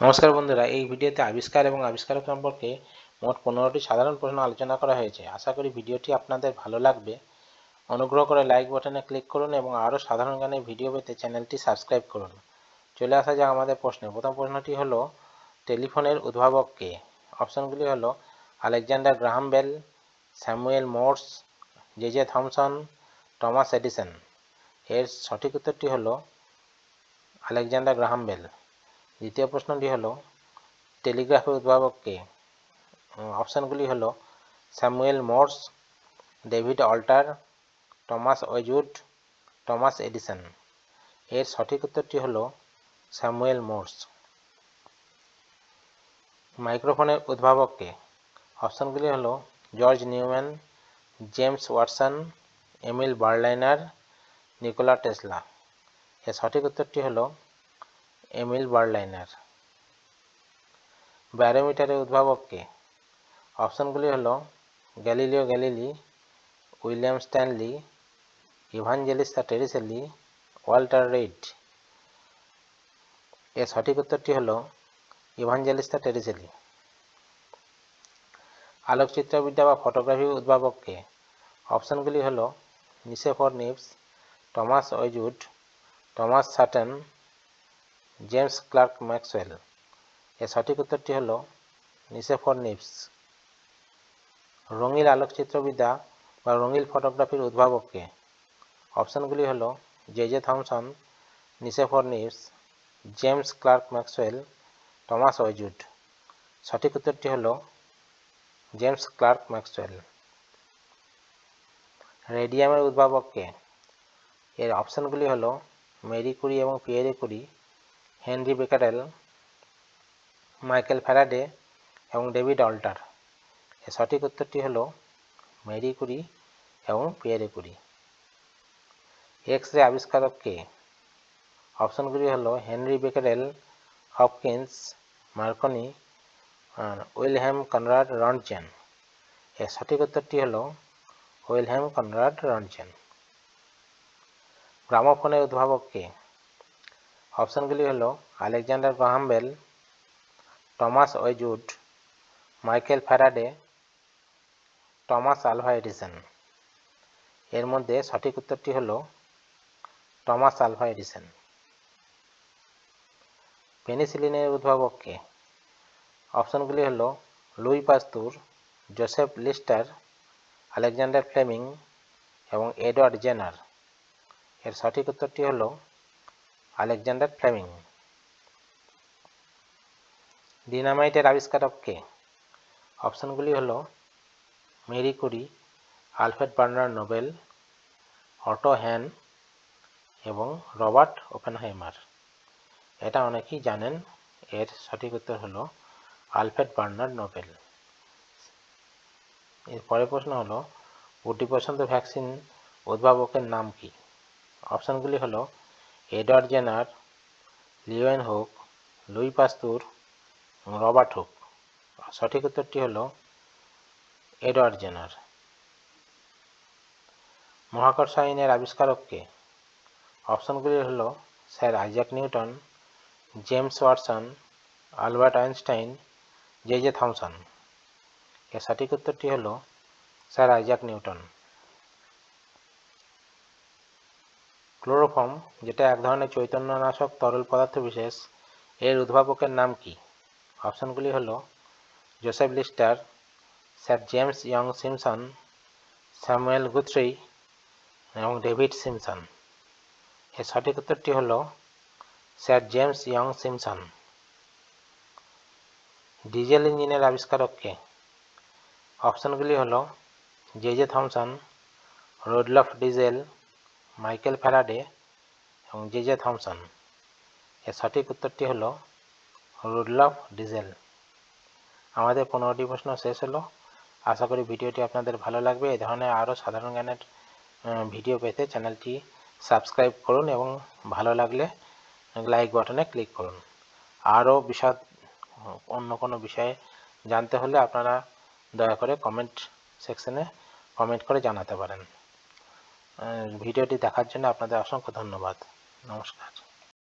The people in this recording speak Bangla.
নমস্কার বন্ধুরা, এই ভিডিওতে আবিষ্কার এবং আবিষ্কারক সম্পর্কে মোট 15টি সাধারণ প্রশ্ন আলোচনা করা হয়েছে। আশা করি ভিডিওটি আপনাদের ভালো লাগবে। অনুগ্রহ করে লাইক বাটনে ক্লিক করুন এবং আরও সাধারণ জ্ঞানের ভিডিও পেতে চ্যানেলটি সাবস্ক্রাইব করুন। চলে আসা যাক আমাদের প্রশ্নে। প্রথম প্রশ্নটি হলো, টেলিফোনের উদ্ভাবক কে? অপশনগুলি হলো Alexander Graham Bell, Samuel Morse, J Thomson, Thomas Edison. এর সঠিক উত্তরটি হলো আলেকজান্ডার গ্রাহাম বেল। দ্বিতীয় প্রশ্নটি হলো, টেলিগ্রাফের উদ্ভাবক কে? অপশানগুলি হলো Samuel Morse, David Alter, Thomas ওয়েজউড, টমাস এডিসন। এর সঠিক উত্তরটি হলো স্যামুয়েল মোর্স। মাইক্রোফোনের উদ্ভাবক কে? অপশানগুলি হলো George Newman, James Watson, Emile Berliner, Nikola Tesla. এর সঠিক উত্তরটি হলো এমিল বার্লাইনার। ব্যারোমিটারের উদ্ভাবক কে? অপশানগুলি হলো Galileo Galilei, William Stanley, Evangelista Torricelli, Walter Reed. এর সঠিক উত্তরটি হলো ইভাঞ্জেলিস্তা টেরিসেলি। আলোকচিত্রবিদ্যা বা ফটোগ্রাফির উদ্ভাবক কে? অপশানগুলি হলো নিসেফর নিবস, টমাস ওয়েজউড, Thomas Sutton, James Clerk Maxwell. এর সঠিক উত্তরটি হলো নিসেফর নিবস। রঙিন আলোকচিত্রবিদ্যা বা রঙিন ফটোগ্রাফির উদ্ভাবক কে? অপশানগুলি হলো J Thomson, Nicephore Niepce, James Clerk Maxwell, Thomas ওয়েজউড। সঠিক উত্তরটি হলো জেমস ক্লার্ক ম্যাক্সওয়েল। রেডিয়ামের উদ্ভাবক কে? এর অপশানগুলি হলো মেরি কুরি এবং Pierre Curie, Henri Becquerel, Michael Faraday এবং ডেভিড অল্টার। এর সঠিক উত্তরটি হলো মেরি কুরি এবং পিয়েরে কুরি। এক্স রে আবিষ্কারক কে? অপশানগুলি হলো Henry Becquerel, Hopkins, Marconi, Wilhelm Conrad Röntgen. এর সঠিক উত্তরটি হলো উইলহেম কনরাড রন্টজেন। গ্রামোফোনের উদ্ভাবক কে? অপশানগুলি হলো আলেকজান্ডার গ্রাহাম বেল, টমাস ওয়েজউড, Michael Faraday, Thomas Alva Edison. এর মধ্যে সঠিক উত্তরটি হলো টমাস আলভা এডিসন। পেনিসিলিনের উদ্ভাবক কে? অপশানগুলি হলো Louis Pasteur, Joseph Lister, Alexander Fleming এবং এডওয়ার্ড জেনার। এর সঠিক উত্তরটি হলো আলেকজান্ডার ফ্লেমিং। ডিনামাইটের আবিষ্কারক কে? অপশানগুলি হলো Marie Curie, Alfred Bernard Nobel, Otto Hahn এবং রবার্ট ওপেনহাইমার। এটা অনেকেই জানেন। এর সঠিক উত্তর হলো আলফ্রেড বার্নার্ড নোবেল। এর পরের প্রশ্ন হলো, গুটি বসন্ত ভ্যাকসিন উদ্ভাবকের নাম কি? অপশানগুলি হলো Edward Jenner, Leeuwen hook, Luis পাস্তুর, Robert Hooke. সঠিক উত্তরটি হলো এডওয়ার্ড জেনার। মহাকর্ষ আইনের আবিষ্কারক কে? অপশানগুলি হলো sir Isaac Newton, James Watson, Albert Einstein, J Thomson. এর সঠিক উত্তরটি হলো স্যার আইজ্যাক নিউটন। ক্লোরোফর্ম, যেটা এক ধরনের চৈতন্যনাশক তরল পদার্থ বিশেষ, এর উদ্ভাবকের নাম কি? অপশানগুলি হলো Joseph Lister, sir James Young Simpson, Samuel Guthrie এবং ডেভিড সিমসন। এর সঠিক উত্তরটি হলো sir James Young Simpson. Diesel ইঞ্জিনের আবিষ্কারক কে? অপশানগুলি হলো J Thomson, Rudolf Diesel, Michael Faraday এবং জে থমসন। এর সঠিক উত্তরটি হলো রুডলফ ডিজেল। আমাদের 15টি প্রশ্ন শেষ হলো। আশা করি ভিডিওটি আপনাদের ভালো লাগবে। এই ধরনের আরও সাধারণ জ্ঞানের ভিডিও পেতে চ্যানেলটি সাবস্ক্রাইব করুন এবং ভালো লাগলে লাইক বাটনে ক্লিক করুন। আরও বিশদ অন্য কোনো বিষয়ে জানতে হলে আপনারা দয়া করে কমেন্ট সেকশনে কমেন্ট করে জানাতে পারেন। ভিডিওটি দেখার জন্য আপনাদের অসংখ্য ধন্যবাদ। নমস্কার।